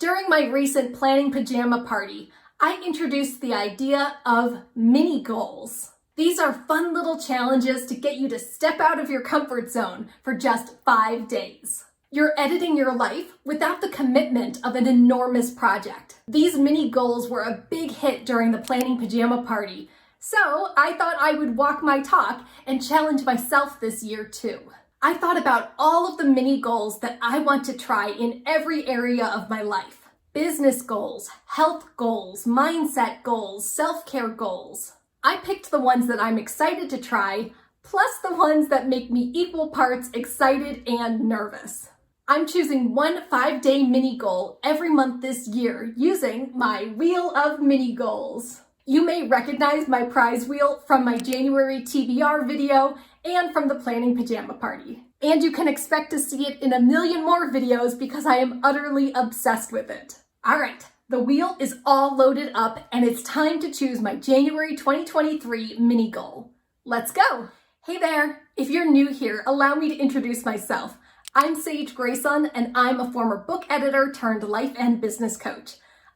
During my recent planning pajama party, I introduced the idea of mini goals. These are fun little challenges to get you to step out of your comfort zone for just 5 days. You're editing your life without the commitment of an enormous project. These mini goals were a big hit during the planning pajama party, so I thought I would walk my talk and challenge myself this year too. I thought about all of the mini goals that I want to try in every area of my life. Business goals, health goals, mindset goals, self-care goals. I picked the ones that I'm excited to try, plus the ones that make me equal parts excited and nervous. I'm choosing one 5-day mini goal every month this year using my Wheel of Mini Goals. You may recognize my prize wheel from my January TBR video and from the planning pajama party. And you can expect to see it in a million more videos because I am utterly obsessed with it. All right, the wheel is all loaded up and it's time to choose my January 2023 mini goal. Let's go. Hey there, if you're new here, allow me to introduce myself. I'm Sage Grayson and I'm a former book editor turned life and business coach.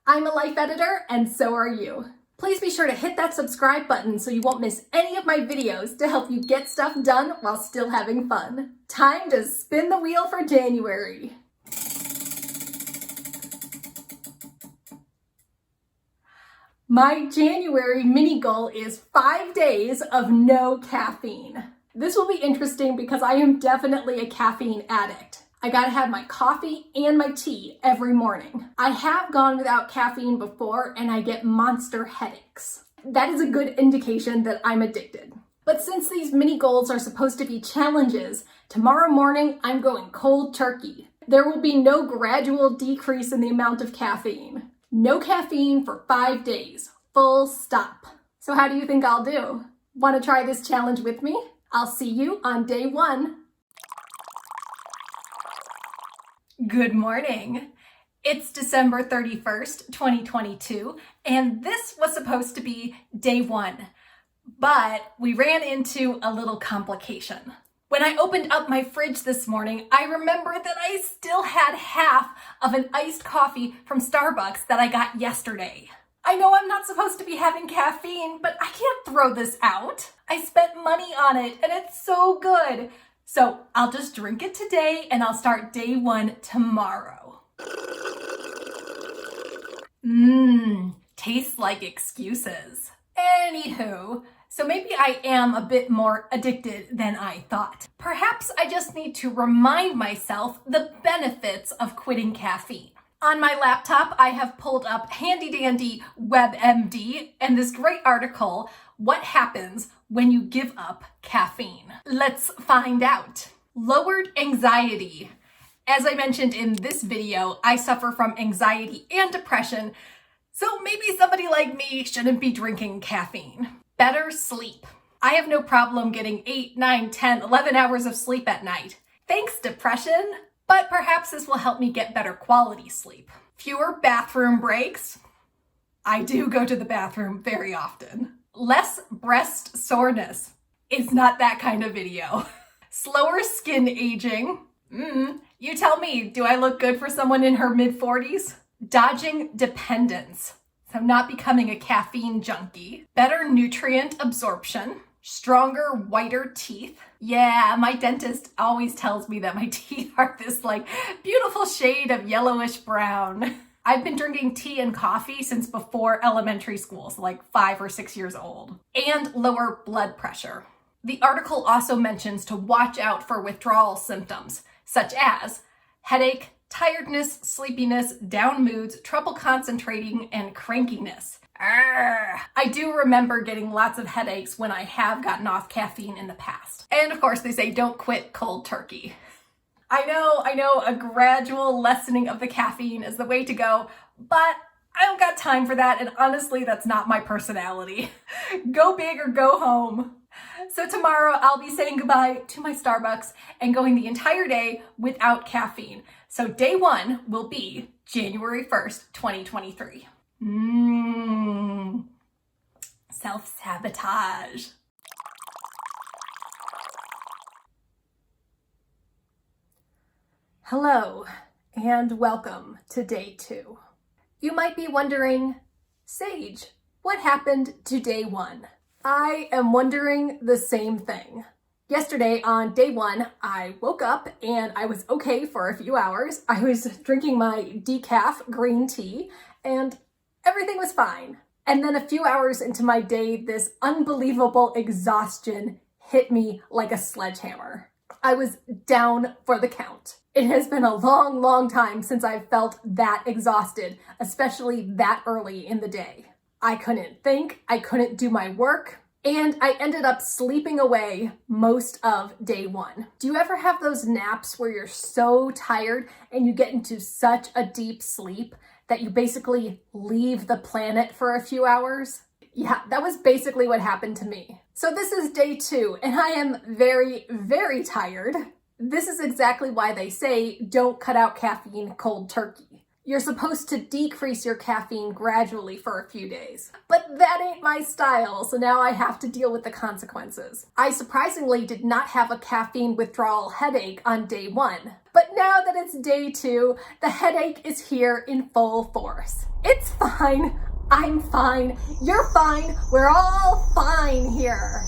I'm a life editor and so are you. Please be sure to hit that subscribe button so you won't miss any of my videos to help you get stuff done while still having fun. Time to spin the wheel for January. My January mini goal is 5 days of no caffeine. This will be interesting because I am definitely a caffeine addict. I gotta have my coffee and my tea every morning. I have gone without caffeine before and I get monster headaches. That is a good indication that I'm addicted. But since these mini goals are supposed to be challenges, tomorrow morning I'm going cold turkey. There will be no gradual decrease in the amount of caffeine. No caffeine for 5 days, full stop. So how do you think I'll do? Want to try this challenge with me? I'll see you on day 1. Good morning. It's December 31st, 2022, and this was supposed to be day 1, but we ran into a little complication. When I opened up my fridge this morning, I remembered that I still had half of an iced coffee from Starbucks that I got yesterday. I know I'm not supposed to be having caffeine, but I can't throw this out. I spent money on it and it's so good. So I'll just drink it today and I'll start day 1 tomorrow. Tastes like excuses. Anywho, so maybe I am a bit more addicted than I thought. Perhaps I just need to remind myself the benefits of quitting caffeine. On my laptop, I have pulled up handy dandy WebMD and this great article, What Happens When You Give Up Caffeine. Let's find out. Lowered anxiety. As I mentioned in this video, I suffer from anxiety and depression, so maybe somebody like me shouldn't be drinking caffeine. Better sleep. I have no problem getting 8, 9, 10, 11 hours of sleep at night. Thanks, depression. But perhaps this will help me get better quality sleep. Fewer bathroom breaks. I do go to the bathroom very often. Less breast soreness. It's not that kind of video. Slower skin aging. You tell me, do I look good for someone in her mid-40s? Dodging dependence. So not becoming a caffeine junkie. Better nutrient absorption. Stronger, whiter teeth. Yeah, my dentist always tells me that my teeth are this beautiful shade of yellowish brown. I've been drinking tea and coffee since before elementary school, so 5 or 6 years old. And lower blood pressure. The article also mentions to watch out for withdrawal symptoms, such as headache, tiredness, sleepiness, down moods, trouble concentrating, and crankiness. I do remember getting lots of headaches when I have gotten off caffeine in the past. And of course, they say don't quit cold turkey. I know, a gradual lessening of the caffeine is the way to go, but I don't got time for that, and honestly, that's not my personality. Go big or go home. So tomorrow, I'll be saying goodbye to my Starbucks and going the entire day without caffeine. So day 1 will be January 1st, 2023. Self-sabotage. Hello, and welcome to day 2. You might be wondering, Sage, what happened to day 1? I am wondering the same thing. Yesterday on day 1, I woke up and I was okay for a few hours. I was drinking my decaf green tea and everything was fine. And then a few hours into my day, this unbelievable exhaustion hit me like a sledgehammer. I was down for the count. It has been a long, long time since I've felt that exhausted, especially that early in the day. I couldn't think, I couldn't do my work, and I ended up sleeping away most of day 1. Do you ever have those naps where you're so tired and you get into such a deep sleep that you basically leave the planet for a few hours? Yeah, that was basically what happened to me. So this is day 2, and I am very, very tired. This is exactly why they say don't cut out caffeine cold turkey. You're supposed to decrease your caffeine gradually for a few days. But that ain't my style, so now I have to deal with the consequences. I surprisingly did not have a caffeine withdrawal headache on day 1. But now that it's day 2, the headache is here in full force. It's fine. I'm fine. You're fine. We're all fine here.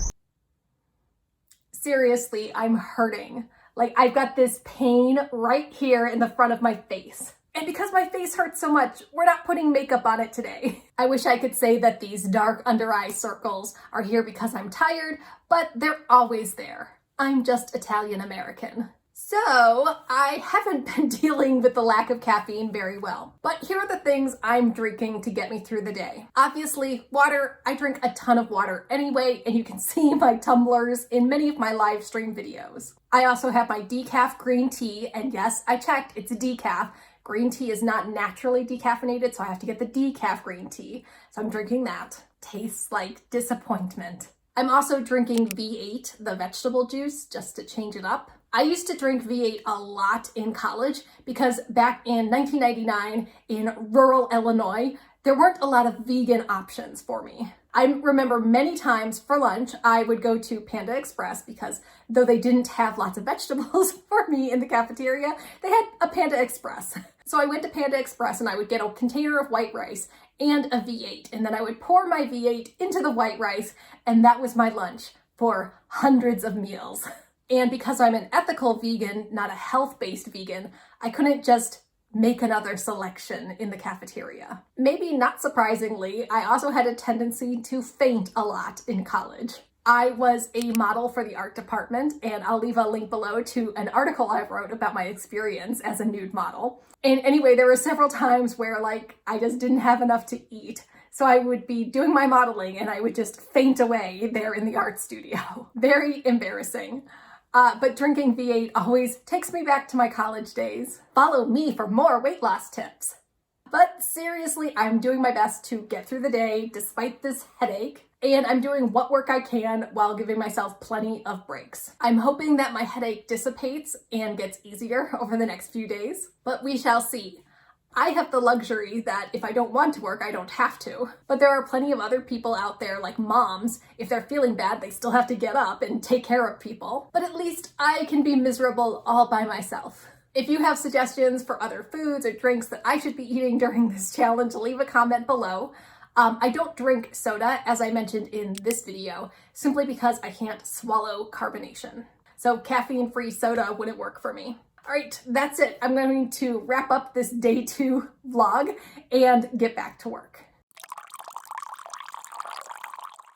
Seriously, I'm hurting. Like, I've got this pain right here in the front of my face. And because my face hurts so much, we're not putting makeup on it today. I wish I could say that these dark under eye circles are here because I'm tired, but they're always there. I'm just Italian American. So I haven't been dealing with the lack of caffeine very well. But here are the things I'm drinking to get me through the day. Obviously, water. I drink a ton of water anyway, and you can see my tumblers in many of my live stream videos. I also have my decaf green tea, and yes, I checked, it's a decaf. Green tea is not naturally decaffeinated, so I have to get the decaf green tea. So I'm drinking that. Tastes like disappointment. I'm also drinking V8, the vegetable juice, just to change it up. I used to drink V8 a lot in college because back in 1999 in rural Illinois, there weren't a lot of vegan options for me. I remember many times for lunch, I would go to Panda Express because though they didn't have lots of vegetables for me in the cafeteria, they had a Panda Express. So I went to Panda Express and I would get a container of white rice and a V8, and then I would pour my V8 into the white rice, and that was my lunch for hundreds of meals. And because I'm an ethical vegan, not a health-based vegan, I couldn't just make another selection in the cafeteria. Maybe not surprisingly, I also had a tendency to faint a lot in college. I was a model for the art department, and I'll leave a link below to an article I wrote about my experience as a nude model. And anyway, there were several times where I just didn't have enough to eat. So I would be doing my modeling and I would just faint away there in the art studio. Very embarrassing. But drinking V8 always takes me back to my college days. Follow me for more weight loss tips. But seriously, I'm doing my best to get through the day despite this headache. And I'm doing what work I can while giving myself plenty of breaks. I'm hoping that my headache dissipates and gets easier over the next few days, but we shall see. I have the luxury that if I don't want to work, I don't have to. But there are plenty of other people out there, like moms. If they're feeling bad, they still have to get up and take care of people. But at least I can be miserable all by myself. If you have suggestions for other foods or drinks that I should be eating during this challenge, leave a comment below. I don't drink soda, as I mentioned in this video, simply because I can't swallow carbonation. So caffeine-free soda wouldn't work for me. All right, that's it. I'm going to wrap up this day 2 vlog and get back to work.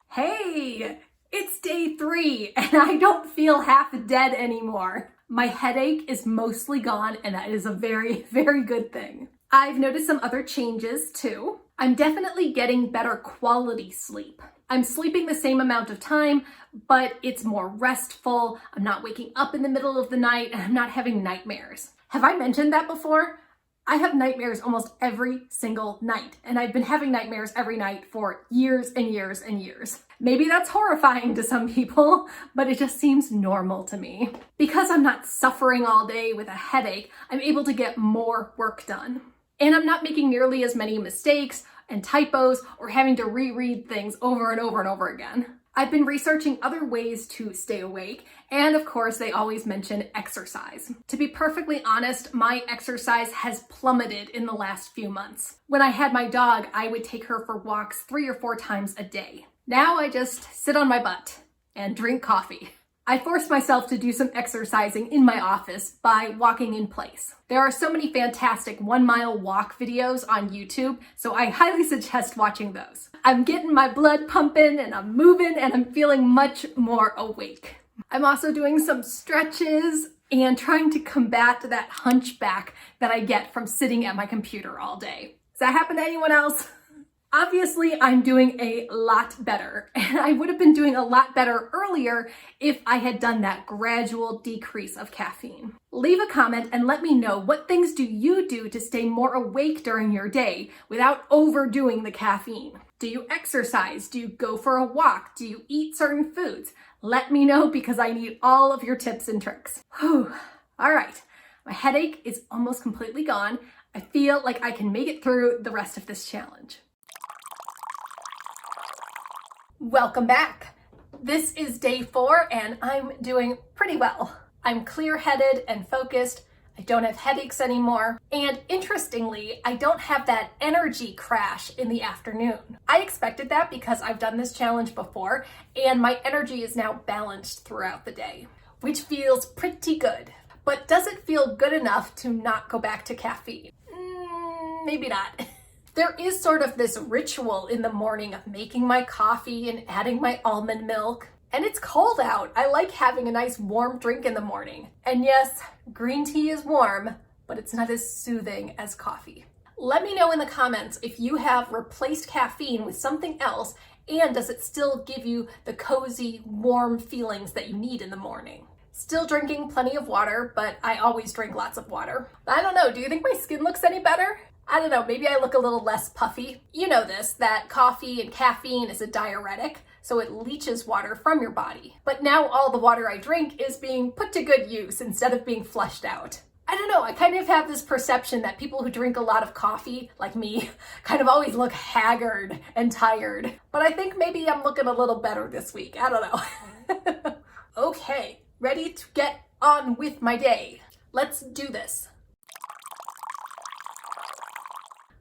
Hey, it's day 3 and I don't feel half dead anymore. My headache is mostly gone, and that is a very, very good thing. I've noticed some other changes too. I'm definitely getting better quality sleep. I'm sleeping the same amount of time, but it's more restful. I'm not waking up in the middle of the night, and I'm not having nightmares. Have I mentioned that before? I have nightmares almost every single night, and I've been having nightmares every night for years and years and years. Maybe that's horrifying to some people, but it just seems normal to me. Because I'm not suffering all day with a headache, I'm able to get more work done. And I'm not making nearly as many mistakes and typos or having to reread things over and over and over again. I've been researching other ways to stay awake, and of course, they always mention exercise. To be perfectly honest, my exercise has plummeted in the last few months. When I had my dog, I would take her for walks 3 or 4 times a day. Now I just sit on my butt and drink coffee. I forced myself to do some exercising in my office by walking in place. There are so many fantastic 1-mile walk videos on YouTube, so I highly suggest watching those. I'm getting my blood pumping and I'm moving and I'm feeling much more awake. I'm also doing some stretches and trying to combat that hunchback that I get from sitting at my computer all day. Does that happen to anyone else? Obviously, I'm doing a lot better, and I would have been doing a lot better earlier if I had done that gradual decrease of caffeine. Leave a comment and let me know, what things do you do to stay more awake during your day without overdoing the caffeine? Do you exercise? Do you go for a walk? Do you eat certain foods? Let me know, because I need all of your tips and tricks. Whew. All right, my headache is almost completely gone. I feel like I can make it through the rest of this challenge. Welcome back. This is day 4 and I'm doing pretty well. I'm clear-headed and focused. I don't have headaches anymore. And interestingly, I don't have that energy crash in the afternoon. I expected that because I've done this challenge before and my energy is now balanced throughout the day, which feels pretty good. But does it feel good enough to not go back to caffeine? Maybe not. There is sort of this ritual in the morning of making my coffee and adding my almond milk. And it's cold out. I like having a nice warm drink in the morning. And yes, green tea is warm, but it's not as soothing as coffee. Let me know in the comments if you have replaced caffeine with something else, and does it still give you the cozy, warm feelings that you need in the morning? Still drinking plenty of water, but I always drink lots of water. I don't know, do you think my skin looks any better? I don't know, maybe I look a little less puffy. You know this, that coffee and caffeine is a diuretic, so it leaches water from your body. But now all the water I drink is being put to good use instead of being flushed out. I don't know, I kind of have this perception that people who drink a lot of coffee, like me, kind of always look haggard and tired. But I think maybe I'm looking a little better this week, I don't know. Okay, ready to get on with my day. Let's do this.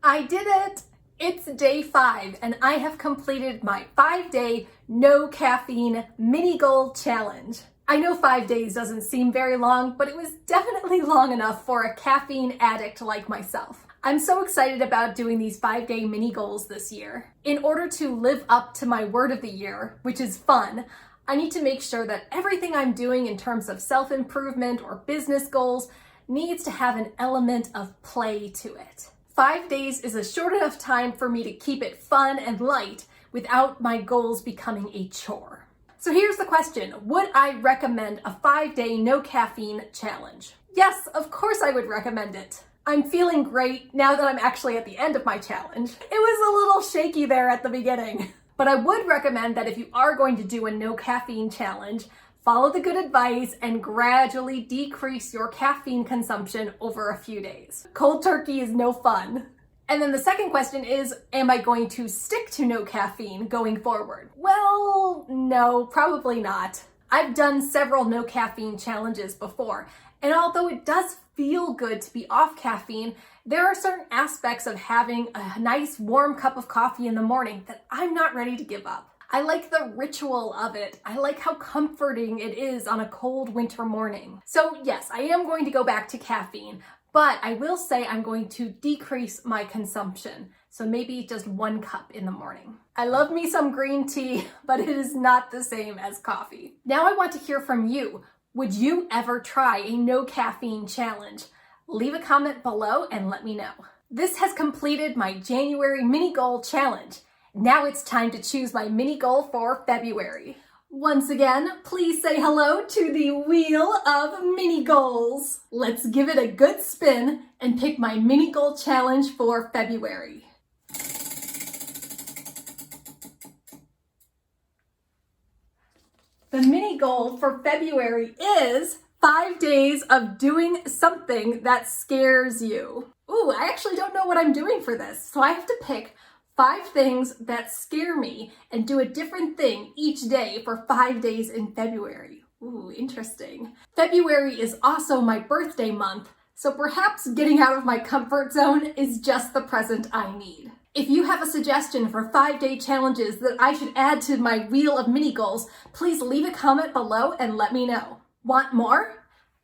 I did it! It's day 5 and I have completed my 5-day no caffeine mini goal challenge. I know 5 days doesn't seem very long, but it was definitely long enough for a caffeine addict like myself. I'm so excited about doing these 5-day mini goals this year. In order to live up to my word of the year, which is fun, I need to make sure that everything I'm doing in terms of self-improvement or business goals needs to have an element of play to it. 5 days is a short enough time for me to keep it fun and light without my goals becoming a chore. So here's the question, would I recommend a 5-day no caffeine challenge? Yes, of course I would recommend it. I'm feeling great now that I'm actually at the end of my challenge. It was a little shaky there at the beginning. But I would recommend that if you are going to do a no caffeine challenge, follow the good advice and gradually decrease your caffeine consumption over a few days. Cold turkey is no fun. And then the second question is, am I going to stick to no caffeine going forward? Well, no, probably not. I've done several no caffeine challenges before, and although it does feel good to be off caffeine, there are certain aspects of having a nice warm cup of coffee in the morning that I'm not ready to give up. I like the ritual of it. I like how comforting it is on a cold winter morning. So yes, I am going to go back to caffeine, but I will say I'm going to decrease my consumption. So maybe just 1 cup in the morning. I love me some green tea, but it is not the same as coffee. Now I want to hear from you. Would you ever try a no caffeine challenge? Leave a comment below and let me know. This has completed my January mini goal challenge. Now it's time to choose my mini goal for February. Once again, please say hello to the wheel of mini goals. Let's give it a good spin and pick my mini goal challenge for February. The mini goal for February is 5 days of doing something that scares you. Ooh, I actually don't know what I'm doing for this, so I have to pick 5 things that scare me and do a different thing each day for 5 days in February. Ooh, interesting. February is also my birthday month, so perhaps getting out of my comfort zone is just the present I need. If you have a suggestion for 5-day challenges that I should add to my wheel of mini goals, please leave a comment below and let me know. Want more?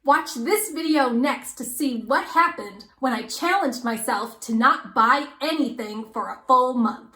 Watch this video next to see what happened when I challenged myself to not buy anything for a full month.